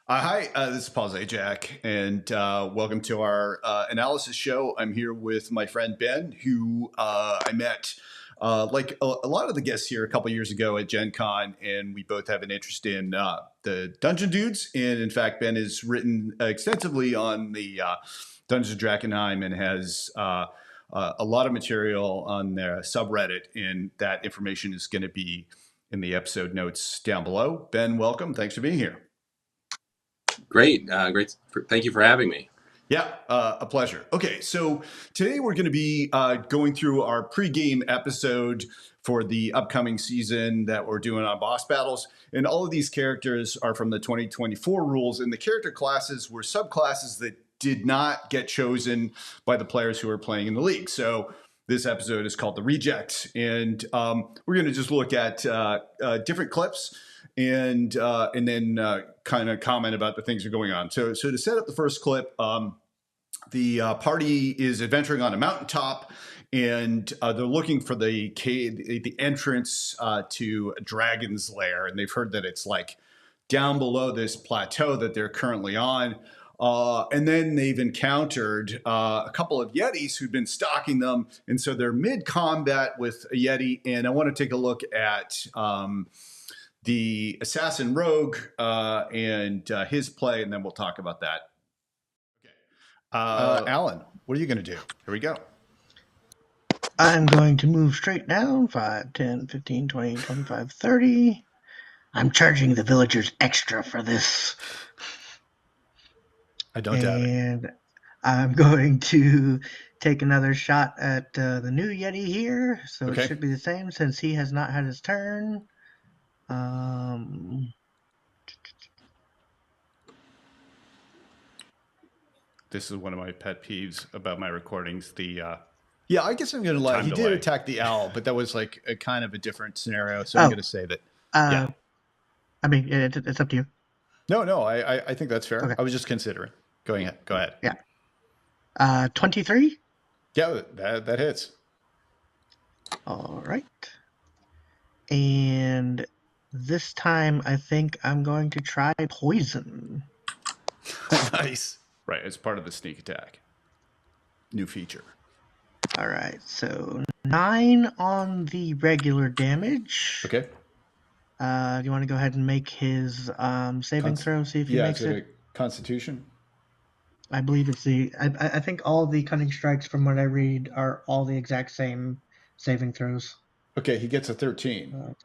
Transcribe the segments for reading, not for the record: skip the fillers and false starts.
Hi, this is Paul Zajac, and welcome to our analysis show. I'm here with my friend Ben, who I met like a lot of the guests here a couple years ago at Gen Con, and we both have an interest in the Dungeon Dudes. And in fact, Ben has written extensively on the Dungeons of Drakenheim and has a lot of material on their subreddit, and that information is going to be in the episode notes down below. Ben, welcome. Thanks for being here. Great. Thank you for having me. Yeah, a pleasure. Okay, so today we're going to be going through our pregame episode for the upcoming season that we're doing on boss battles. And all of these characters are from the 2024 rules, and the character classes were subclasses that did not get chosen by the players who are playing in the league. So this episode is called The Reject, and we're going to just look at different clips and then kind of comment about the things that are going on. So to set up the first clip, the party is adventuring on a mountaintop, and they're looking for the cave, the entrance to a dragon's lair, and they've heard that it's like down below this plateau that they're currently on. And then they've encountered a couple of Yetis who've been stalking them, and so they're mid-combat with a Yeti. And I want to take a look at the assassin rogue and his play, and then we'll talk about that. Okay. Alan, what are you going to do? Here we go. I'm going to move straight down 5, 10, 15, 20, 25, 30. I'm charging the villagers extra for this. I don't doubt it. And I'm going to take another shot at the new Yeti here. So Okay. It should be the same since he has not had his turn. This is one of my pet peeves about my recordings. Yeah, I guess I'm going to lie. He did attack the owl, but that was like a kind of a different scenario. So I'm going to say that. Yeah. I mean, it's up to you. No, I think that's fair. Okay. I was just considering. Go ahead. Yeah. 23? Yeah, that hits. All right. And this time, I think I'm going to try poison. Nice. Right, it's part of the sneak attack. New feature. All right, so 9 on the regular damage. Okay. Do you want to go ahead and make his saving throw? See if he makes it. Constitution. I believe it's the. I think all the cunning strikes, from what I read, are all the exact same saving throws. Okay, he gets a 13.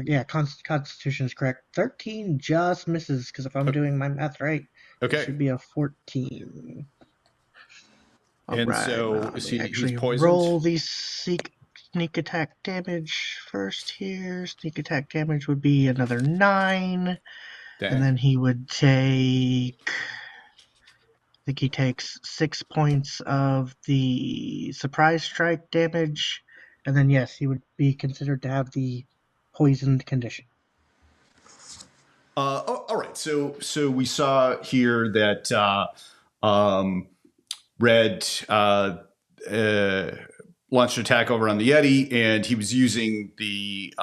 Yeah, Constitution is correct. 13 just misses because if I'm doing my math right, it should be a 14. And right, so he's poisoned. Roll the sneak attack damage first here. Sneak attack damage would be another 9. Dang. And then he would take, I think he takes 6 points of the surprise strike damage. And then, yes, he would be considered to have the poisoned condition. All right. So we saw here that Red launched an attack over on the Yeti, and he was using the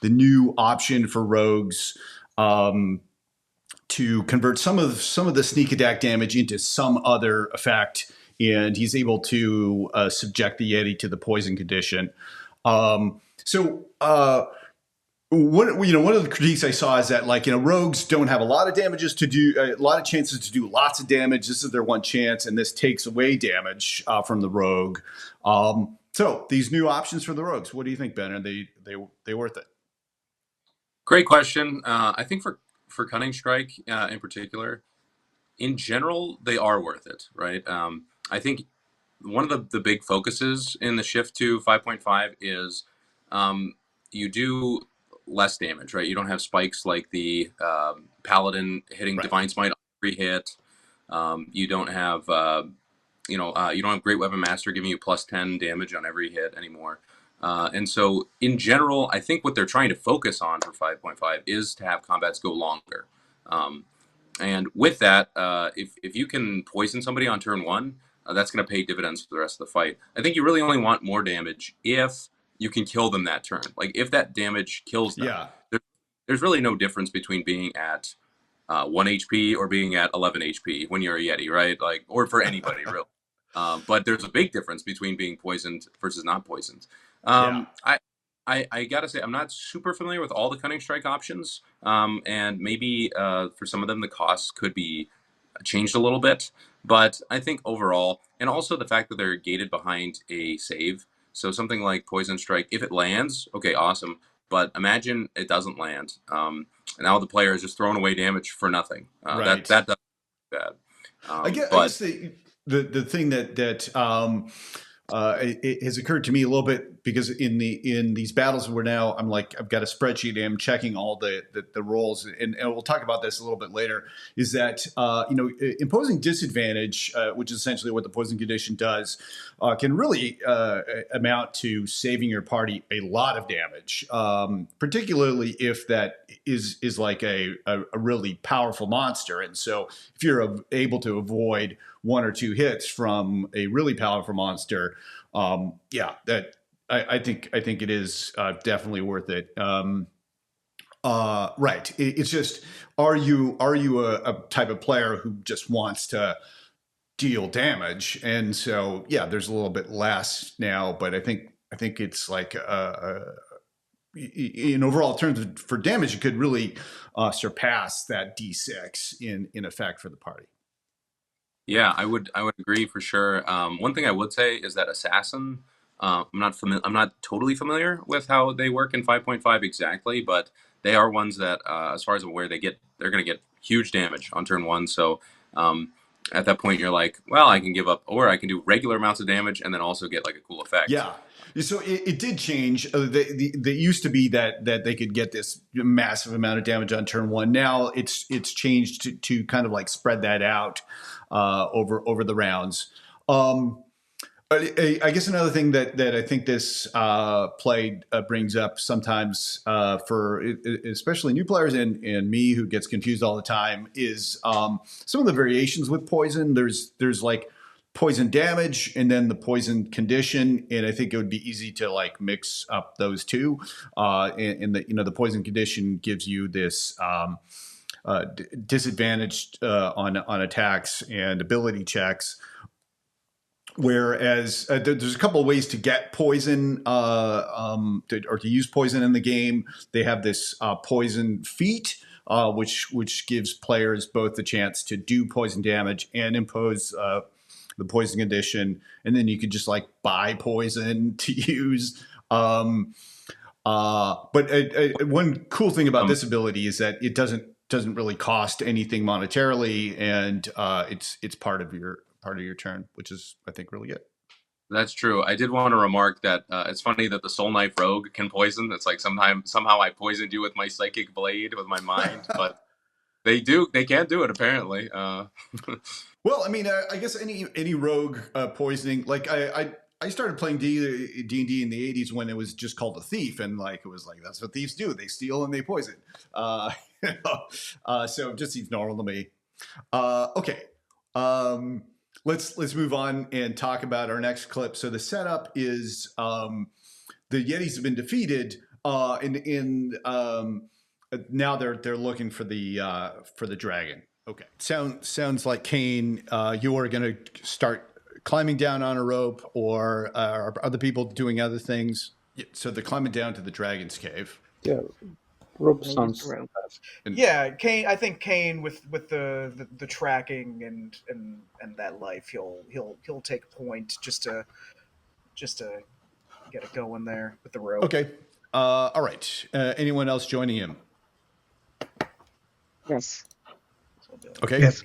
new option for rogues to convert some of the sneak attack damage into some other effect, and he's able to subject the Yeti to the poison condition. One of the critiques I saw is that rogues don't have a lot of damages to do, a lot of chances to do lots of damage. This is their one chance, and this takes away damage from the rogue. So these new options for the rogues, what do you think, Ben? Are they worth it? Great question. I think for Cunning Strike in particular, in general, they are worth it, right? I think one of the big focuses in the shift to 5.5 is you do less damage, right? You don't have spikes like the Paladin hitting Divine Smite on every hit. You don't have you don't have Great Weapon Master giving you plus 10 damage on every hit anymore. And so in general, I think what they're trying to focus on for 5.5 is to have combats go longer. And with that, if you can poison somebody on turn 1, that's going to pay dividends for the rest of the fight. I think you really only want more damage if you can kill them that turn. Like if that damage kills them, there's really no difference between being at 1 HP or being at 11 HP when you're a Yeti, right? Like, or for anybody really. But there's a big difference between being poisoned versus not poisoned. I gotta say, I'm not super familiar with all the Cunning Strike options, and maybe for some of them the costs could be changed a little bit. But I think overall, and also the fact that they're gated behind a save, so something like Poison Strike, if it lands, okay, awesome. But imagine it doesn't land. And now the player is just throwing away damage for nothing. Right. That does bad. I guess the thing that it has occurred to me a little bit, because in these battles where now I'm like, I've got a spreadsheet and I'm checking all the rolls, and we'll talk about this a little bit later, is that imposing disadvantage, which is essentially what the poison condition does, can really amount to saving your party a lot of damage, particularly if that is like a really powerful monster. And so if you're able to avoid 1 or 2 hits from a really powerful monster, that I think it is definitely worth it. Right. It's just, are you a type of player who just wants to deal damage? And so, there's a little bit less now, but I think it's like in overall terms for damage, it could really surpass that D6 in effect for the party. Yeah, I would agree for sure. One thing I would say is that Assassin, I'm not totally familiar with how they work in 5.5 exactly, but they are ones that, as far as I'm aware, they're going to get huge damage on turn 1. So at that point, you're like, well, I can give up, or I can do regular amounts of damage and then also get like a cool effect. Yeah. So it did change. They used to be that they could get this massive amount of damage on turn 1. Now it's changed to kind of like spread that out over the rounds. I guess another thing that I think this play brings up sometimes for especially new players and me, who gets confused all the time, is some of the variations with poison. There's like poison damage and then the poison condition, and I think it would be easy to like mix up those two. And the poison condition gives you this disadvantaged on attacks and ability checks. Whereas there's a couple of ways to get poison or to use poison in the game. They have this poison feat, which gives players both the chance to do poison damage and impose the poison condition, and then you could just like buy poison to use. But one cool thing about this ability is that it doesn't really cost anything monetarily, and it's part of your turn, which is, I think, really good. That's true. I did want to remark that it's funny that the Soul Knife Rogue can poison. It's like somehow I poisoned you with my Psychic Blade with my mind, but they can't do it apparently. Well, I mean, I guess any rogue poisoning, like I started playing D&D in the 80s when it was just called a thief, and like it was like, that's what thieves do, they steal and they poison. So it just seems normal to me. Okay. Let's move on and talk about our next clip. So the setup is the Yetis have been defeated, and now they're looking for the dragon. Okay, sounds like Kane. You are going to start climbing down on a rope, or are other people doing other things? Yeah, so they're climbing down to the dragon's cave. Yeah. Rope sounds. Yeah, Kane. I think Kane with the tracking and that life, he'll take point just to get it going there with the rope. Okay. All right. Anyone else joining him? Yes. Okay. Yes.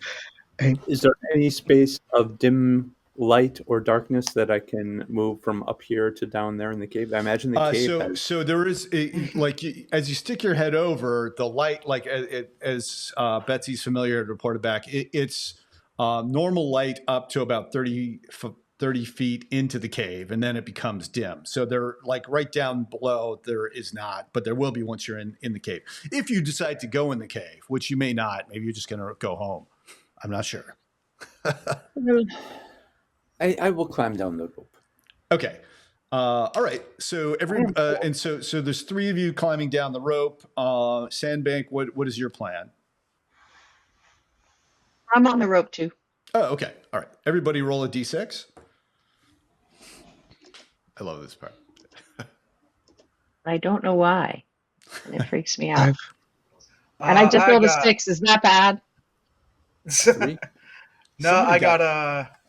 Is there any space of dim light or darkness that I can move from up here to down there in the cave? I imagine the cave. So there is as you stick your head over, the light, like as Betsy's familiar reported back, it's normal light up to about 30 feet into the cave, and then it becomes dim. So they're like right down below there is not, but there will be once you're in the cave. If you decide to go in the cave, which you may not, maybe you're just going to go home. I'm not sure. I will climb down the rope. Okay. All right. So and so there's 3 of you climbing down the rope. Sandbank, what is your plan? I'm on the rope too. Oh, okay. All right. Everybody roll a d6. I love this part. I don't know why. And it freaks me out. I've And I just rolled a got- 6. Is that bad? 3. No, Somebody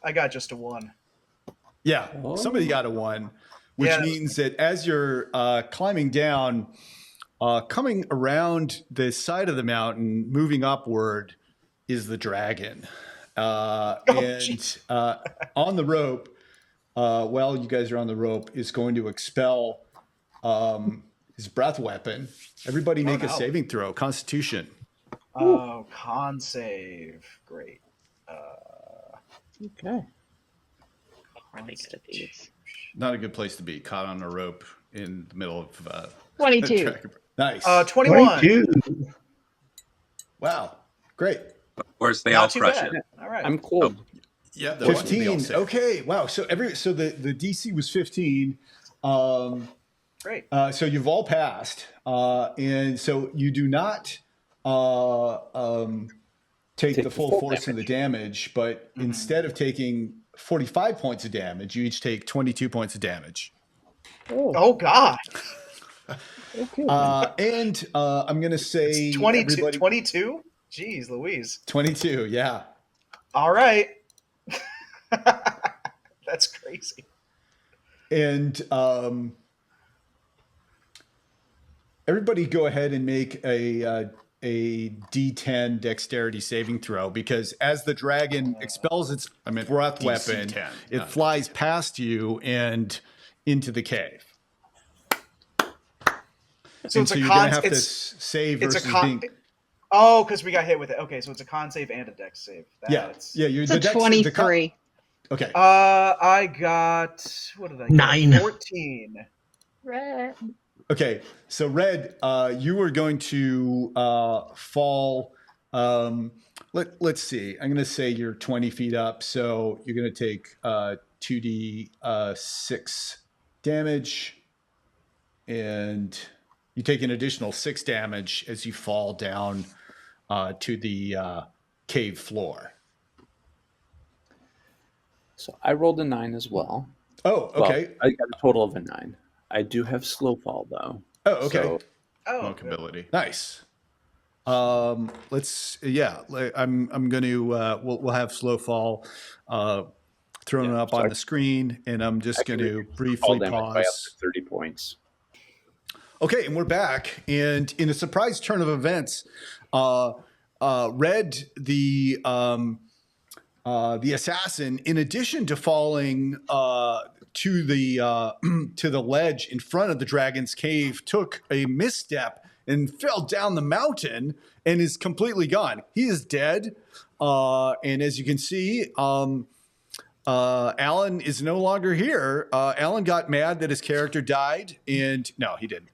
I got just a 1. Yeah, Oh. somebody got a 1, which Yeah. means that as you're climbing down, coming around the side of the mountain, moving upward, is the dragon. And on the rope, while you guys are on the rope, is going to expel his breath weapon. Everybody make a saving throw. Constitution. Oh, con save. Great. Okay. Really good at these. Not a good place to be, caught on a rope in the middle of 22. Nice. 21. 22. Wow. Great. Of course, they all Not too crush bad. it. All right. I'm cold. Yeah, 15. Okay. Wow. So the DC was 15. Great. So you've all passed, and so you do not take the full force of the damage, but instead of taking 45 points of damage, you each take 22 points of damage. Oh, God. Okay. And I'm going to say 22? everybody- 22? Jeez, Louise. 22. Yeah. All right. That's crazy. And everybody go ahead and make a D10 dexterity saving throw, because as the dragon expels its breath DC weapon, 10, it not flies past you and into the cave. So And it's so a you're con. going to have to It's save it's a versus con. being... Oh, because we got hit with it. Okay, so it's a con save and a dex save. Yeah. That's... Yeah. You're It's a 23. Okay. I got, what did I get? 9. 14. Red. Okay, so Red, you are going to fall. Let's see. I'm going to say you're 20 feet up, so you're going to take 2d6 damage, and you take an additional 6 damage as you fall down to the cave floor. So I rolled a 9 as well. Oh, okay. Well, I got a total of a 9. I do have slow fall though. Oh, okay. So Oh, Monk ability. Nice. I'm going to we'll have slow fall thrown up so on I- the screen, and I'm just I going can to reduce briefly fall damage by up pause. to 30 points. Okay, and we're back, and in a surprise turn of events, Red, the assassin, in addition to falling to the ledge in front of the dragon's cave, took a misstep and fell down the mountain and is completely gone. He is dead, and as you can see, Alan is no longer here. Alan got mad that his character died, and no, he didn't.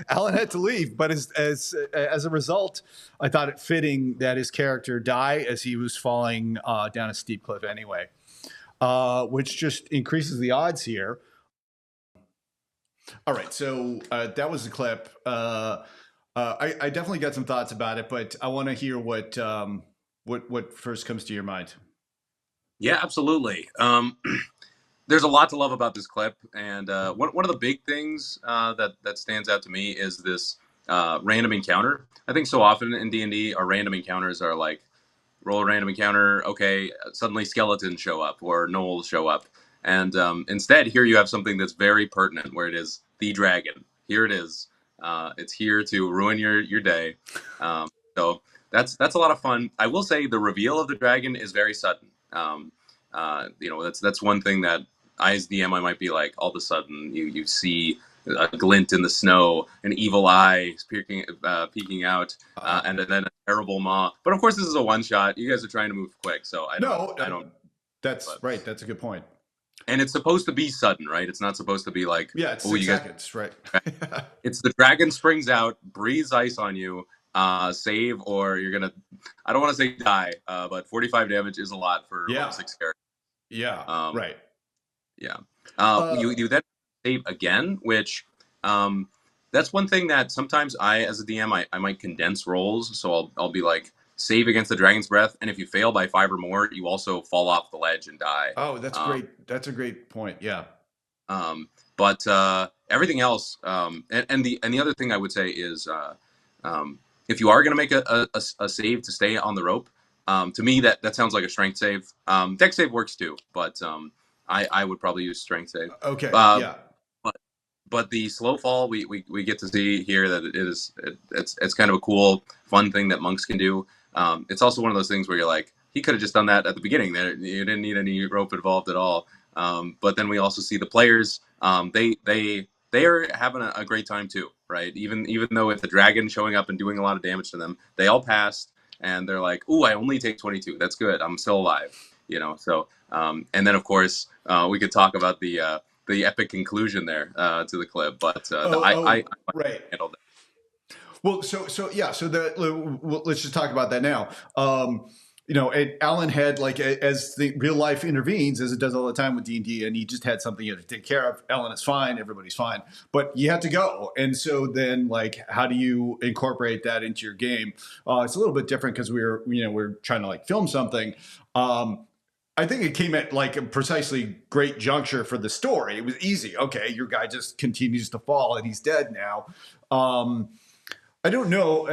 Alan had to leave, but as a result, I thought it fitting that his character die as he was falling down a steep cliff anyway, which just increases the odds here. All right, so that was the clip. I definitely got some thoughts about it, but I want to hear what first comes to your mind. Yeah, absolutely. There's a lot to love about this clip, and one of the big things that stands out to me is this random encounter. I think so often in D&D, our random encounters are like, roll a random encounter, okay, suddenly skeletons show up or gnolls show up. And instead, here you have something that's very pertinent, where it is the dragon. Here it is. It's here to ruin your day. So that's a lot of fun. I will say the reveal of the dragon is very sudden. That's one thing that I, as DM, I might be like, all of a sudden you see a glint in the snow, an evil eye peeking out, and then a terrible maw. But of course, this is a one shot. You guys are trying to move quick, so I don't. That's right. That's a good point. And it's supposed to be sudden, right? It's not supposed to be like, it's 6 seconds, right? It's the dragon springs out, breathes ice on you, save, or you're gonna. I don't want to say die, but 45 damage is a lot for level 6 character. Yeah. Right. Yeah. You then save again, which that's one thing that sometimes I, as a DM, I might condense rolls. So I'll be like, save against the Dragon's Breath, and if you fail by 5 or more, you also fall off the ledge and die. Oh, that's great. That's a great point. Yeah. But everything else, and the other thing I would say is, if you are going to make a save to stay on the rope, to me that sounds like a strength save. Dex save works too, but I would probably use strength save. Okay. Yeah. But the slow fall we get to see here that it's kind of a cool, fun thing that monks can do. It's also one of those things where you're like, he could have just done that at the beginning. There, you didn't need any rope involved at all. But then we also see the players. They are having a great time too, right? Even though if the dragon showing up and doing a lot of damage to them, they all passed and they're like, "Ooh, I only take 22. That's good. I'm still alive." You know. So and then of course we could talk about the epic conclusion there to the clip, but I right. handled that. Well, so let's just talk about that now. You know, Alan had, like, as the real life intervenes, as it does all the time with D&D, and he just had something you had to take care of. Alan is fine, everybody's fine, but you had to go. And so then, like, how do you incorporate that into your game? It's a little bit different because we're trying to, like, film something. I think it came at, like, a precisely great juncture for the story. It was easy. Okay, your guy just continues to fall and he's dead now. I don't know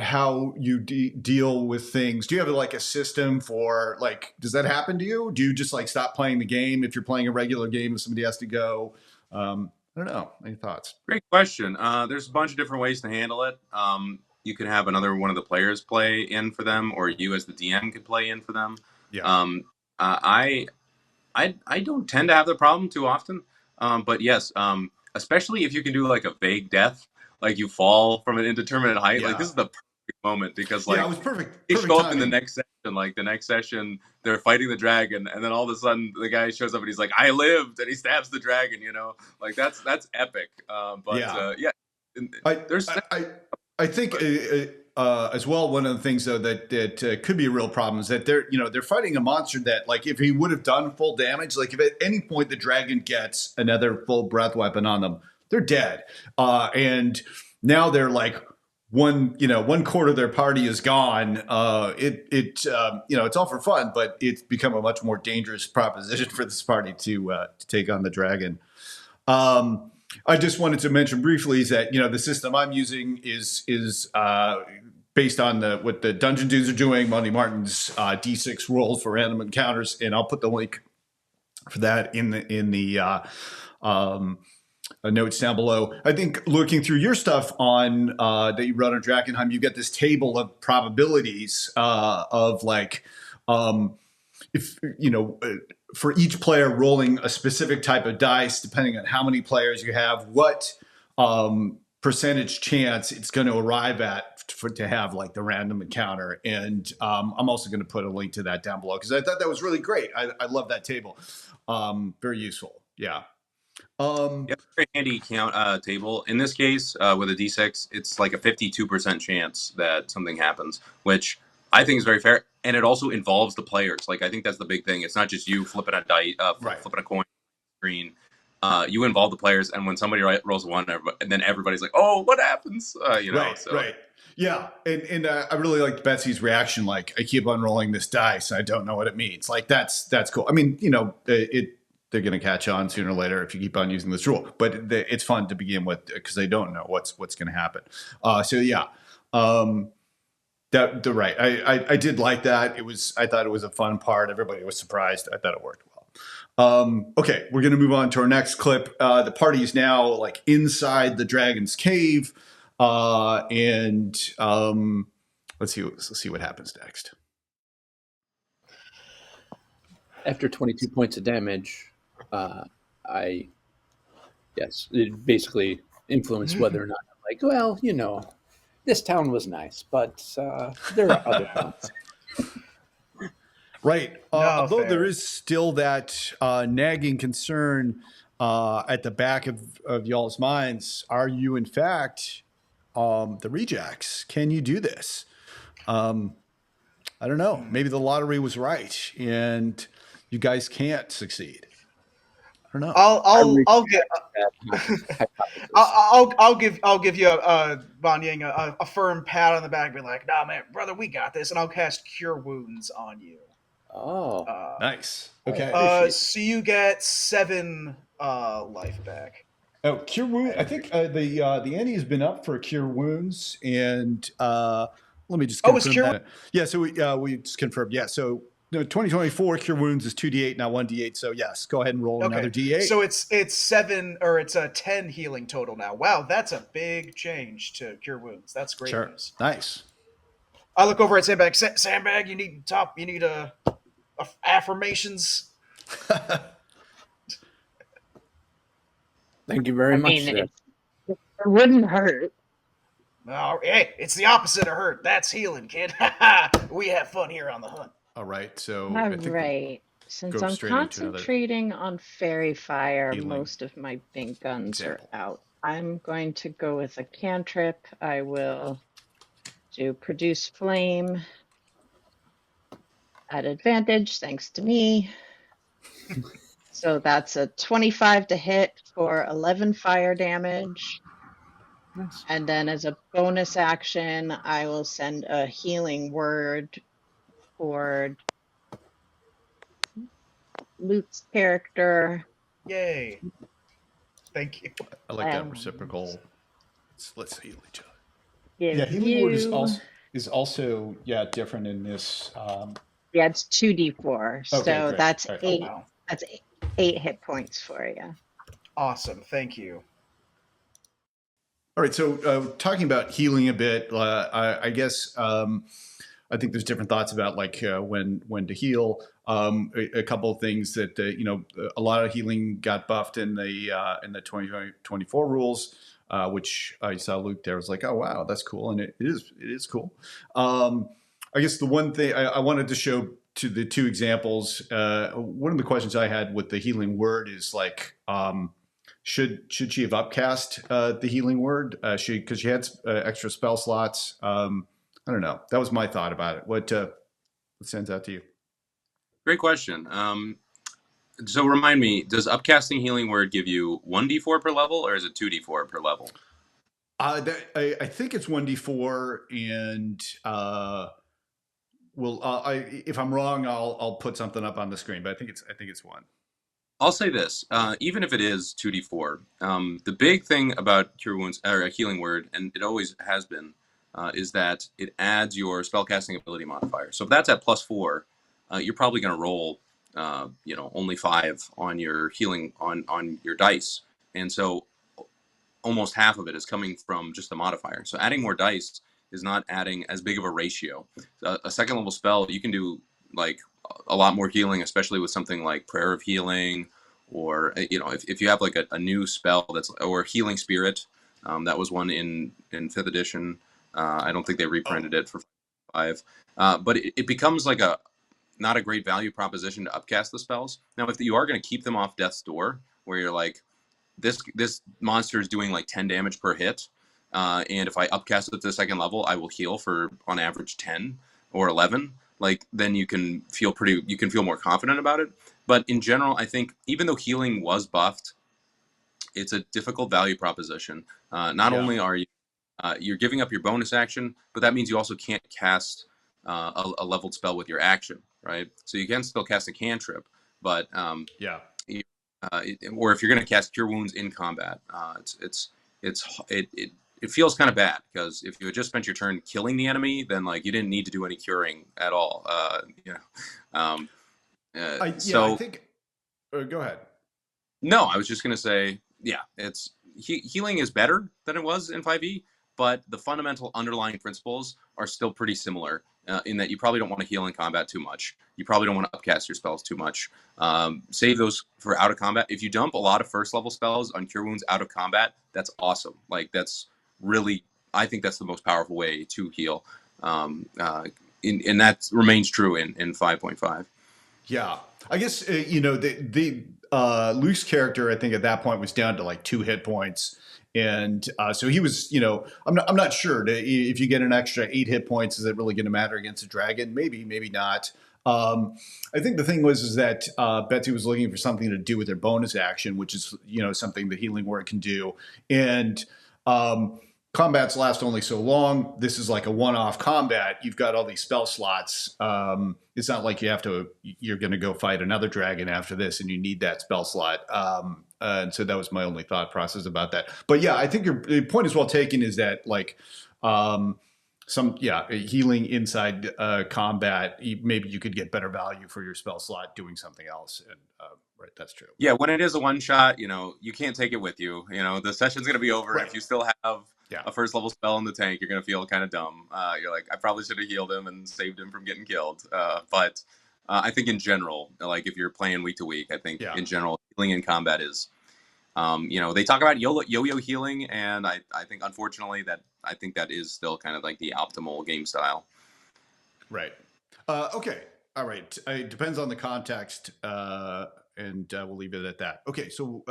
how you deal with things. Do you have, like, a system for, like, does that happen to you? Do you just, like, stop playing the game if you're playing a regular game and somebody has to go? I don't know. Any thoughts? Great question. There's a bunch of different ways to handle it. You can have another one of the players play in for them, or you as the DM could play in for them. Yeah. I don't tend to have the problem too often. But yes, especially if you can do, like, a vague death. Like, you fall from an indeterminate height. Yeah. Like, this is the perfect moment because, like, it was perfect. They show up in the next session. Like, the next session, they're fighting the dragon, and then all of a sudden, the guy shows up and he's like, "I lived," and he stabs the dragon. You know, like, that's epic. I think as well, one of the things though that could be a real problem is that they're fighting a monster that, like, if he would have done full damage, like, if at any point the dragon gets another full breath weapon on them, they're dead. And now they're, like, one quarter of their party is gone. It's all for fun, but it's become a much more dangerous proposition for this party to take on the dragon. I just wanted to mention briefly is that, the system I'm using is based on what the Dungeon Dudes are doing, Monty Martin's D6 rolls for random encounters, and I'll put the link for that in the notes down below. I think looking through your stuff on that you run on Drakenheim, you get this table of probabilities of, like, if for each player rolling a specific type of dice, depending on how many players you have, what percentage chance it's going to arrive at to have, like, the random encounter. And I'm also going to put a link to that down below because I thought that was really great. I love that table. Very useful. Yeah. Very handy count table. In this case, with a D6, it's like a 52% chance that something happens, which I think is very fair. And it also involves the players. Like, I think that's the big thing. It's not just you flipping a dice, flipping a coin screen. You involve the players, and when somebody rolls one, and then everybody's like, "Oh, what happens?" Right. Yeah, and I really liked Betsy's reaction. Like, I keep unrolling this dice, and I don't know what it means. Like, that's cool. I mean, they're going to catch on sooner or later if you keep on using this rule. But it's fun to begin with because they don't know what's going to happen. Right. I did like that. I thought it was a fun part. Everybody was surprised. I thought it worked well. Okay, we're going to move on to our next clip. The party is now, like, inside the dragon's cave, and let's see what happens next. After 22 points of damage, it basically influenced whether or not I'm like, well, this town was nice, but there are other towns. Right. Although there is still that nagging concern at the back of y'all's minds, are you in fact the rejects? Can you do this? I don't know. Maybe the lottery was right and you guys can't succeed. I don't know. I'll get. I'll give you Bon Yang a firm pat on the back, be like, "Nah, man, brother, we got this," and I'll cast Cure Wounds on you. Oh, nice. Okay. So you get 7 life back. Oh, Cure Wounds. I think the ante has been up for Cure Wounds, and let me just confirm it's Cure. that. Yeah, so we just confirmed. Yeah, so 2024 Cure Wounds is 2d8, not 1d8. So yes, go ahead and roll another d8. So it's 7 or it's a 10 healing total now. Wow, that's a big change to Cure Wounds. That's great news. Nice. I look over at Sandbag. Sandbag, you need affirmations. Thank you very much. It wouldn't hurt. Oh, hey, it's the opposite of hurt. That's healing, kid. We have fun here on the hunt. All right. So All right. Since I'm concentrating on Fairy Fire, most of my big guns are out. I'm going to go with a cantrip. I will do Produce Flame at advantage, thanks to me. So that's a 25 to hit for 11 fire damage. Nice. And then as a bonus action, I will send a healing word for Luke's character. Yay. Thank you. I like that reciprocal. Let's heal each other. Yeah, healing word is also different in this. Yeah, it's 2d4. So great. that's right. 8. That's 8 hit points for you. Awesome. Thank you. All right. So talking about healing a bit, I guess I think there's different thoughts about like when to heal. A couple of things that a lot of healing got buffed in the 2024 rules, which I saw Luke there was like, oh wow, that's cool, and it is cool. I guess the one thing I wanted to show to the two examples, one of the questions I had with the healing word is like, should she have upcast the healing word? Because she had extra spell slots. I don't know. That was my thought about it. What stands out to you? Great question. So remind me, does upcasting healing word give you 1d4 per level, or is it 2d4 per level? I think it's 1d4, and if I'm wrong, I'll put something up on the screen. But I think it's 1. I'll say this: even if it is 2d4, the big thing about Cure Wounds or a healing word, and it always has been, is that it adds your spellcasting ability modifier. So if that's at +4, you're probably going to roll, only 5 on your healing on your dice, and so almost half of it is coming from just the modifier. So adding more dice is not adding as big of a ratio. A second level spell, you can do like a lot more healing, especially with something like Prayer of Healing, or if you have like a new spell or Healing Spirit, that was one in 5th edition. I don't think they reprinted it for 5, but it becomes like not a great value proposition to upcast the spells. Now, if you are going to keep them off Death's Door, where you're like, this monster is doing like 10 damage per hit, and if I upcast it to the 2nd level, I will heal for on average 10 or 11. Like then you can feel more confident about it. But in general, I think even though healing was buffed, it's a difficult value proposition. Not only are you're giving up your bonus action, but that means you also can't cast a leveled spell with your action, right? So you can still cast a cantrip, but or if you're going to cast Cure Wounds in combat, it feels kind of bad, because if you had just spent your turn killing the enemy, then like you didn't need to do any curing at all. I think. Go ahead. No, I was just going to say, it's healing is better than it was in 5e, but the fundamental underlying principles are still pretty similar, in that you probably don't want to heal in combat too much. You probably don't want to upcast your spells too much. Save those for out of combat. If you dump a lot of 1st level spells on Cure Wounds out of combat, that's awesome. Like that's really, I think that's the most powerful way to heal. And that remains true in 5.5. Yeah, I guess the Luke's character, I think at that point was down to like 2 hit points, and so he was, I'm not sure if you get an extra 8 hit points, is it really going to matter against a dragon? Maybe not. I think the thing is that Betsy was looking for something to do with their bonus action, which is, something the Healing Word can do. And combats last only so long. This is like a one-off combat. You've got all these spell slots. It's not like you're going to go fight another dragon after this and you need that spell slot. And so that was my only thought process about that. But yeah, I think your point is well taken, is that like healing inside combat, maybe you could get better value for your spell slot doing something else. And right, that's true. Yeah, when it is a one shot, you can't take it with you. The session's going to be over. Right. If you still have a first level spell in the tank, you're going to feel kind of dumb. You're like, I probably should have healed him and saved him from getting killed. But I think in general, like if you're playing week to week, I think in general, healing in combat is, they talk about yo-yo healing, and I think unfortunately I think that is still kind of like the optimal game style. Right. Okay. All right. It depends on the context, and we'll leave it at that. Okay. So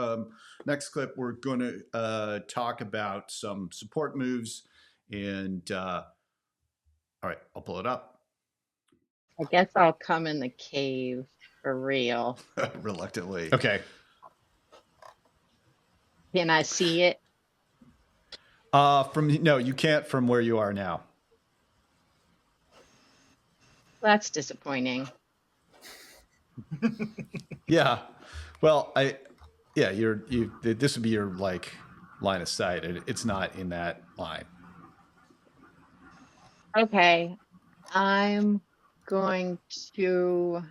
next clip, we're going to talk about some support moves, and all right, I'll pull it up. I guess I'll come in the cave for real. Reluctantly. Okay. Can I see it? No, you can't from where you are now. That's disappointing. Yeah. Well, this would be your like line of sight. It's not in that line. Okay. I'm going to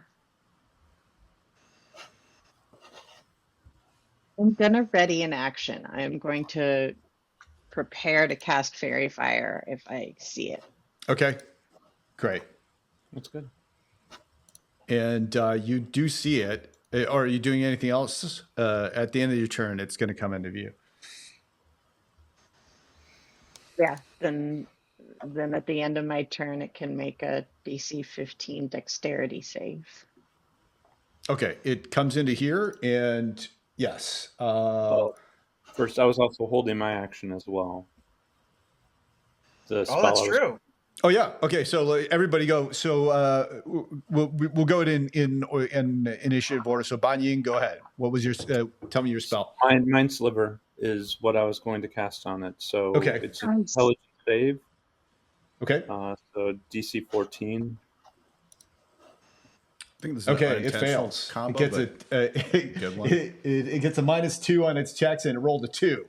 ready an action. I'm going to prepare to cast Fairy Fire if I see it. Okay, great. That's good. And you do see it. Or are you doing anything else? At the end of your turn, it's going to come into view. Yeah, then at the end of my turn, it can make a DC 15 dexterity save. Okay, it comes into here, and yes. First, I was also holding my action as well. That's true. Oh yeah. Okay. So everybody go. So we'll go in initiative order. So Banyin, go ahead. What was your? Tell me your spell. Mind Sliver is what I was going to cast on it. So it's an intelligence save. Okay. So DC 14. I think this is okay. It fails. Combo, it gets a -2 on its checks, and it rolled a 2.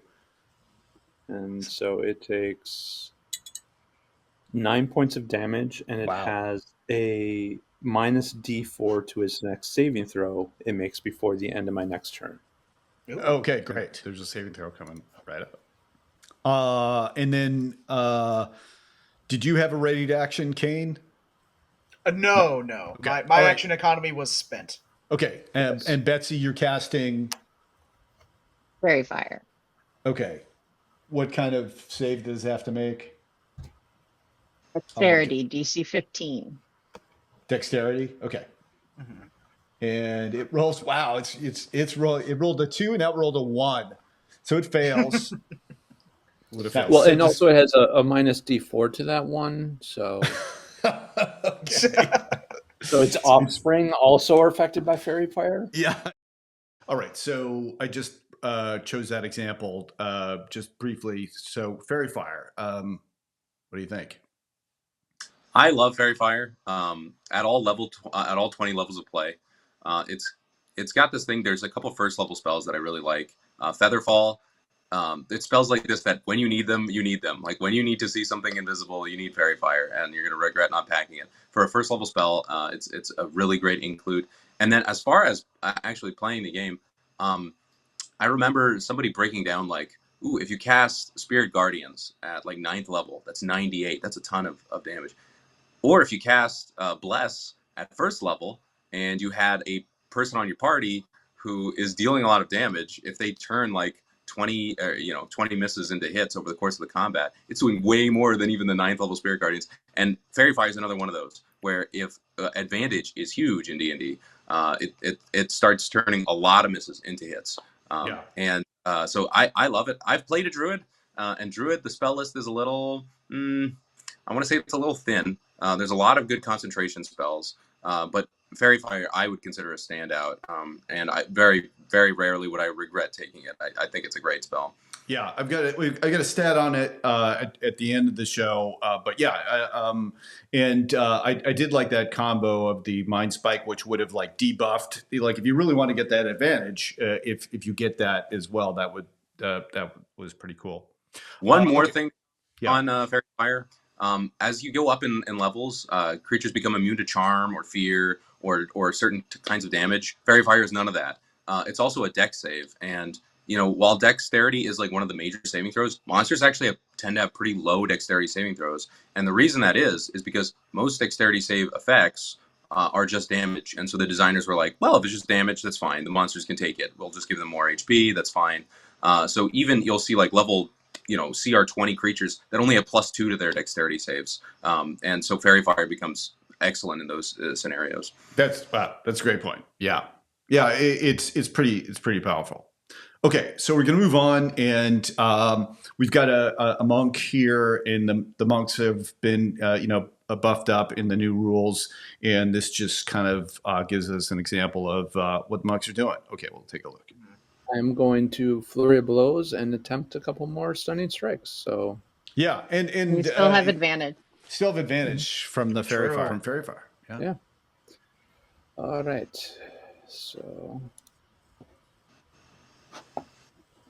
And so it takes 9 points of damage, and it has a -D4 to its next saving throw it makes before the end of my next turn. Okay, great. There's a saving throw coming right up. And then, did you have a ready action, Kane? No. Okay. My right. action economy was spent. Okay, and Betsy, you're casting Fairy Fire. Okay, what kind of save does it have to make? Dexterity, DC 15. Dexterity, okay. Mm-hmm. And it rolls. Wow, it rolled a 2 and now rolled a 1, so it fails. Well, and also it has a -D4 to that one, so. So its offspring also are affected by Fairy Fire? Yeah. All right. So I just chose that example just briefly. So Fairy Fire, what do you think? I love Fairy Fire at all 20 levels of play. It's got this thing. There's a couple first level spells that I really like. Featherfall. It's spells like this that when you need them, you need them. Like when you need to see something invisible, you need Fairy Fire, and you're going to regret not packing it. For a first level spell, it's a really great include. And then as far as actually playing the game, I remember somebody breaking down like, ooh, if you cast Spirit Guardians at like 9th level, that's 98. That's a ton of damage. Or if you cast Bless at 1st level and you had a person on your party who is dealing a lot of damage, if they turn like 20 misses into hits over the course of the combat, it's doing way more than even the 9th level Spirit Guardians. And Fairy Fire is another one of those where if advantage is huge in D&D, it starts turning a lot of misses into hits. And so I love it. I've played a Druid, and Druid, the spell list is a little, I want to say it's a little thin. There's a lot of good concentration spells. But Fairy Fire, I would consider a standout, and I very, very rarely would I regret taking it. I think it's a great spell. Yeah, I got a stat on it at the end of the show, but yeah, I did like that combo of the Mind Spike, which would have like debuffed. Like if you really want to get that advantage, if you get that as well, that was pretty cool. One more thing on Fairy Fire. As you go up in levels, creatures become immune to charm or fear or certain kinds of damage. Fairy Fire is none of that. It's also a dex save, and while dexterity is like one of the major saving throws, monsters actually tend to have pretty low dexterity saving throws. And the reason that is because most dexterity save effects are just damage. And so the designers were like, well, if it's just damage, that's fine. The monsters can take it. We'll just give them more HP. That's fine. So even you'll see like level, CR 20 creatures that only have +2 to their dexterity saves. And so Fairy Fire becomes excellent in those scenarios. That's a great point. Yeah. Yeah. It's pretty powerful. Okay, so we're going to move on, and we've got a monk here, and the monks have been, buffed up in the new rules, and this just kind of gives us an example of what the monks are doing. Okay, we'll take a look. I'm going to Flurry of Blows and attempt a couple more Stunning Strikes. So yeah, and we still have advantage. Still have advantage from the Fairy Fire. From Fairy Fire. Yeah. All right. So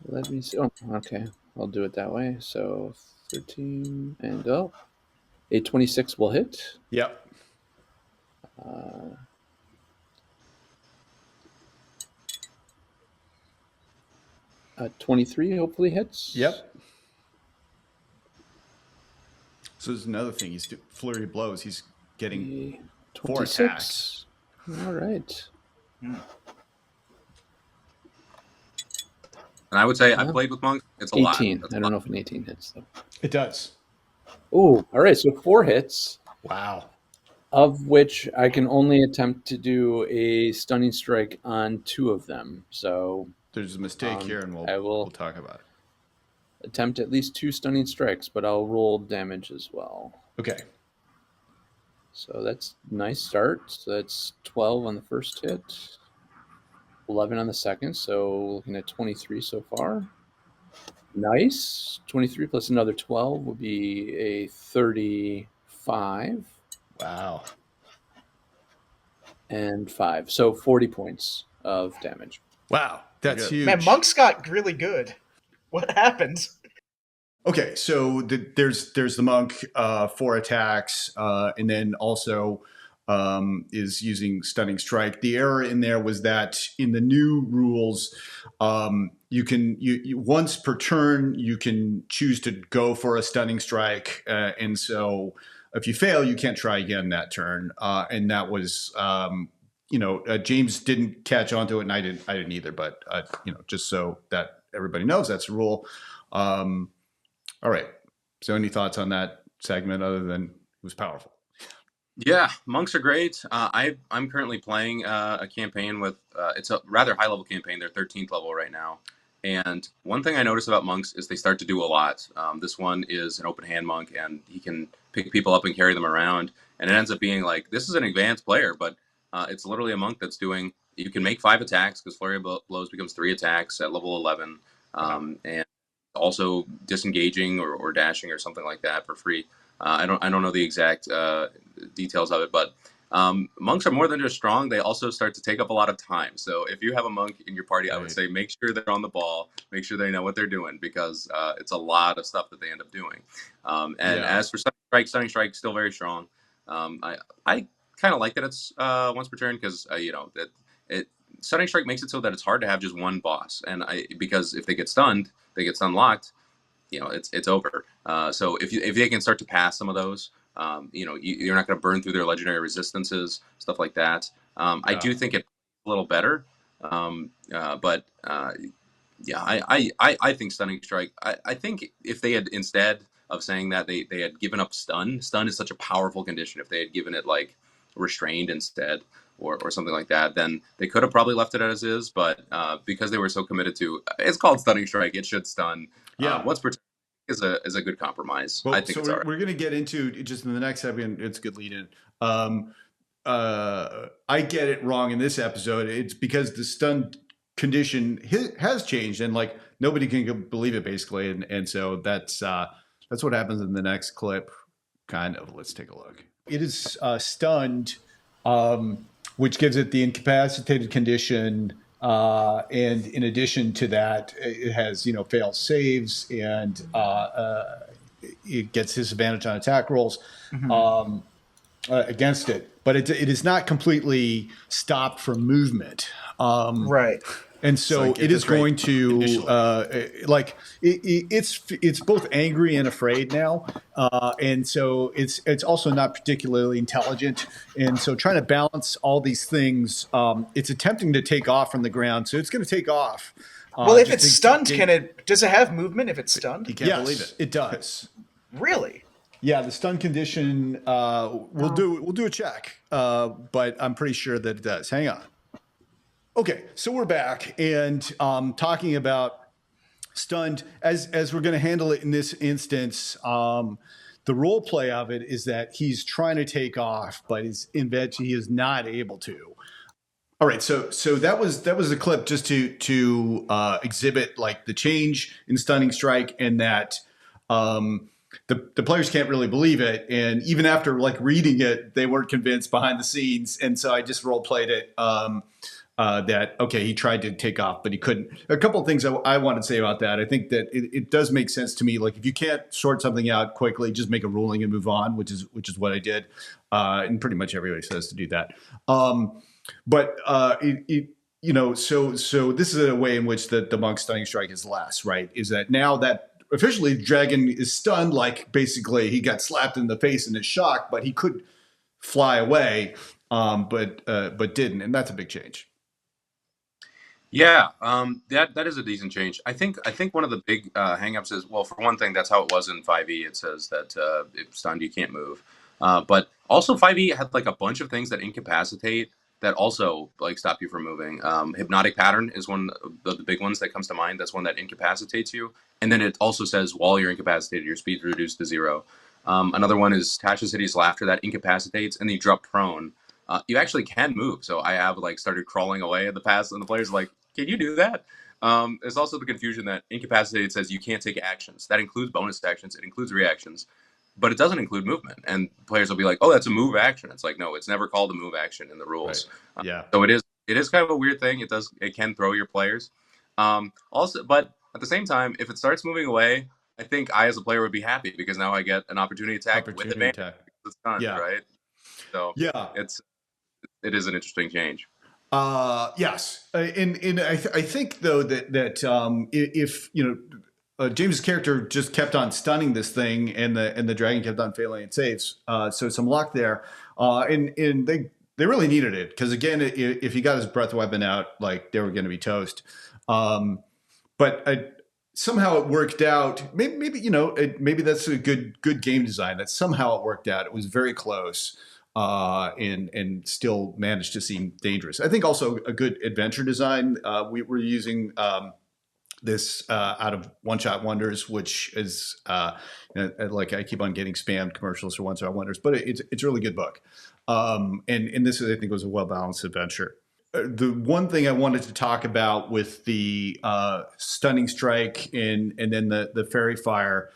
let me see. Oh, okay. I'll do it that way. So 13 and a 26 will hit. Yep. 23 hopefully hits. Yep. So there's another thing. He's Flurry of Blows. He's getting 4 attacks. All right. And I would say I played with monks. It's a 18. lot. 18. I don't know if an 18 hits though. It does. Oh, all right. So 4 hits. Wow. Of which I can only attempt to do a Stunning Strike on 2 of them. So there's a mistake here, and we'll talk about it. Attempt at least 2 Stunning Strikes, but I'll roll damage as well. Okay. So that's a nice start. So that's 12 on the first hit, 11 on the second. So looking at 23 so far. Nice. 23 plus another 12 would be a 35. Wow. And 5. So 40 points of damage. Wow. That's huge. Man, monks got really good. What happened? Okay, so there's the monk, 4 attacks, and then also is using Stunning Strike. The error in there was that in the new rules, you can once per turn you can choose to go for a Stunning Strike, and so if you fail, you can't try again that turn. And that was James didn't catch on to it, and I didn't either. But just so that everybody knows, that's a rule. All right. So any thoughts on that segment other than it was powerful? Yeah, monks are great. I'm currently playing a campaign with, it's a rather high level campaign. They're 13th level right now. And one thing I noticed about monks is they start to do a lot. This one is an open hand monk, and he can pick people up and carry them around. And it ends up being like, this is an advanced player, but it's literally a monk that's doing, you can make 5 attacks because Flurry of Blows becomes 3 attacks at level 11. And also disengaging or dashing or something like that for free. I don't know the exact details of it, but monks are more than just strong. They also start to take up a lot of time. So if you have a monk in your party, I would say make sure they're on the ball, make sure they know what they're doing, because it's a lot of stuff that they end up doing. As for Stunning Strike, still very strong. I kind of like that it's once per turn because Stunning Strike makes it so that it's hard to have just one boss, because if they get stunned locked, it's over. So if they can start to pass some of those, you're not going to burn through their legendary resistances, stuff like that. I do think it's a little better, but I think Stunning Strike. I think if they had, instead of saying that they had given up stun is such a powerful condition. If they had given it like restrained instead, or something like that, then they could have probably left it as is. But because they were so committed to, it's called Stunning Strike, it should stun. Once per turn is a good compromise. Well, I think so it's all right. We're going to get into just in the next segment. It's a good lead in. I get it wrong in this episode. It's because the stun condition has changed, and like nobody can believe it basically, and so that's what happens in the next clip. Kind of. Let's take a look. It is stunned, which gives it the incapacitated condition, and in addition to that, it has failed saves, and it gets disadvantage on attack rolls against it. But it is not completely stopped from movement. Right. And so it is going to it's both angry and afraid now, and so it's also not particularly intelligent. And so trying to balance all these things, it's attempting to take off from the ground. So it's going to take off. Well, if it's stunned, does it have movement? If it's stunned, you can't believe it. It does. Really? Yeah, the stun condition. We'll do a check, but I'm pretty sure that it does. Hang on. Okay, so we're back and talking about stunned as we're going to handle it in this instance. The role play of it is that he's trying to take off, but he is not able to. All right, so that was the clip just to exhibit like the change in stunning strike, and that the players can't really believe it, and even after like reading it, they weren't convinced behind the scenes, and so I just role played it. That, okay, he tried to take off, but he couldn't. A couple of things I want to say about that. I think that it does make sense to me. Like if you can't sort something out quickly, just make a ruling and move on, which is what I did. And pretty much everybody says to do that. But so this is a way in which the monk stunning strike is less, right? Is that now that officially the dragon is stunned, like basically he got slapped in the face and is shocked, but he could fly away, but didn't. And that's a big change. Yeah, that is a decent change. I think one of the big hangups is, well, for one thing, that's how it was in 5e. It says that if stunned, you can't move. But also 5e had like a bunch of things that incapacitate that also like stop you from moving. Hypnotic pattern is one of the big ones that comes to mind. That's one that incapacitates you. And then it also says while you're incapacitated, your speed reduced to 0. Another one is Tasha's Hideous Laughter that incapacitates, and then you drop prone. You actually can move. So I have like started crawling away in the past, and the players are like, can you do that? There's also the confusion that incapacitated says you can't take actions. That includes bonus actions. It includes reactions, but it doesn't include movement. And players will be like, oh, that's a move action. It's like, no, it's never called a move action in the rules. Right. Yeah. So it is kind of a weird thing. It can throw your players. Also, but at the same time, if it starts moving away, I think I as a player would be happy because now I get an opportunity to attack with advantage. It's done, right? So yeah, it is an interesting change. Yes, and I think though that if James' character just kept on stunning this thing, and the dragon kept on failing its saves, so some luck there, and they really needed it because again, if he got his breath weapon out, like they were going to be toast. But somehow it worked out. Maybe that's a good game design. That somehow it worked out. It was very close. And still managed to seem dangerous. I think also a good adventure design. We were using this out of One Shot Wonders, which is like I keep on getting spammed commercials for One Shot Wonders, but it's a really good book. And this I think was a well balanced adventure. The one thing I wanted to talk about with the stunning strike and then the fairy fire.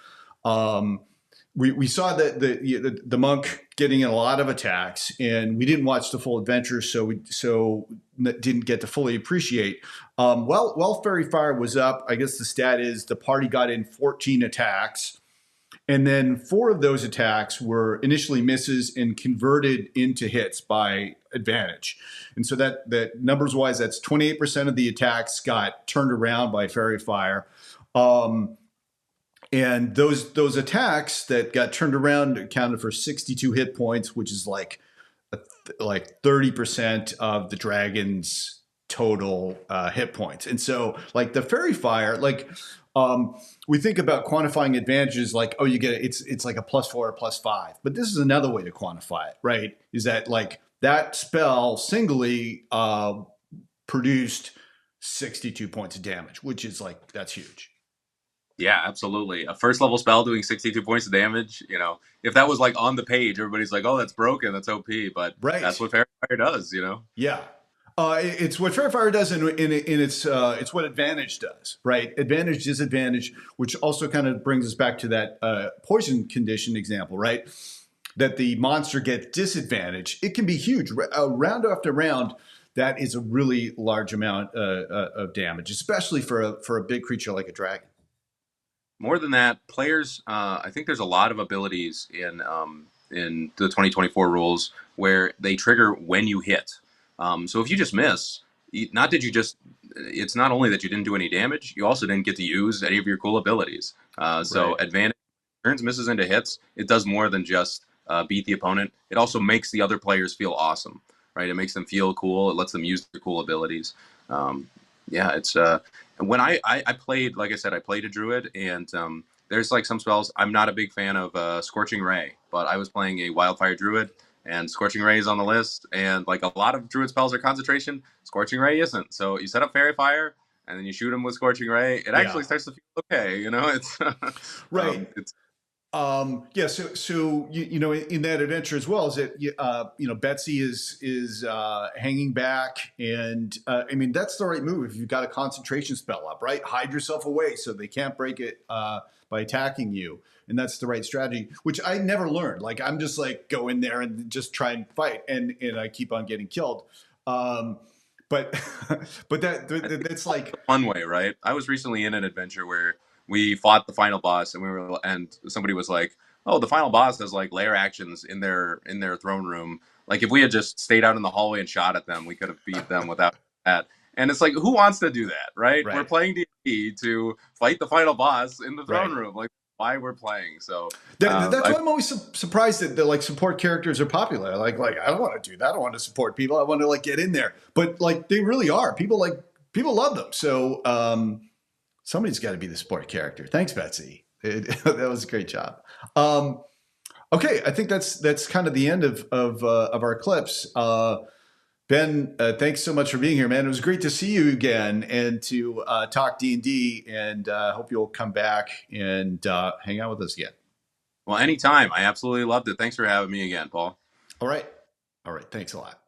We saw that the monk getting a lot of attacks, and we didn't watch the full adventure, so didn't get to fully appreciate. While Fairy Fire was up, I guess the stat is the party got in 14 attacks, and then 4 of those attacks were initially misses and converted into hits by advantage. And so that numbers wise, that's 28% of the attacks got turned around by Fairy Fire. And those attacks that got turned around accounted for 62 hit points, which is like 30% of the dragon's total hit points. And so, like the Fairy Fire, like we think about quantifying advantages, like you get it's like a +4 or +5. But this is another way to quantify it, right? Is that like that spell singly produced 62 points of damage, which is like that's huge. Yeah, absolutely. A first level spell doing 62 points of damage. You know, if that was like on the page, everybody's like, "Oh, that's broken. That's OP." But that's what Faerie Fire does. You know. Yeah. It's what Faerie Fire does, in it's what Advantage does, right? Advantage, disadvantage, which also kind of brings us back to that poison condition example, right? That the monster gets disadvantage. It can be huge. Round after round, that is a really large amount of damage, especially for a big creature like a dragon. More than that, players. I think there's a lot of abilities in the 2024 rules where they trigger when you hit. So if you just miss, not did you just. It's not only that you didn't do any damage, you also didn't get to use any of your cool abilities. So advantage turns misses into hits. It does more than just beat the opponent. It also makes the other players feel awesome, right? It makes them feel cool. It lets them use their cool abilities. Yeah, it's when I played, like I said, I played a druid, and there's like some spells. I'm not a big fan of Scorching Ray, but I was playing a Wildfire Druid, and Scorching Ray is on the list. And like a lot of Druid spells are concentration, Scorching Ray isn't. So you set up Faerie Fire, and then you shoot him with Scorching Ray. It actually starts to feel okay, you know. It's right. So you know, in that adventure as well, is that you know, Betsy is hanging back, and I mean, that's the right move if you've got a concentration spell up, right? Hide yourself away so they can't break it by attacking you, and that's the right strategy, which I never learned. Like, I'm just like, go in there and just try and fight, and I keep on getting killed. But that's like one way, right? I was recently in an adventure where we fought the final boss, and somebody was like, "Oh, the final boss has like lair actions in their throne room. Like if we had just stayed out in the hallway and shot at them, we could have beat them without that." And it's like, who wants to do that, right? We're playing D&D to fight the final boss in the throne room, like why we're playing. So that's why I'm always surprised that like support characters are popular. Like I don't want to do that. I don't want to support people. I want to like get in there, but like they really are. People love them. So. Somebody's got to be the support character. Thanks, Betsy. That was a great job. Okay, I think that's kind of the end of our clips. Ben, thanks so much for being here, man. It was great to see you again and to talk D&D, and hope you'll come back and hang out with us again. Well, anytime. I absolutely loved it. Thanks for having me again, Paul. All right. Thanks a lot.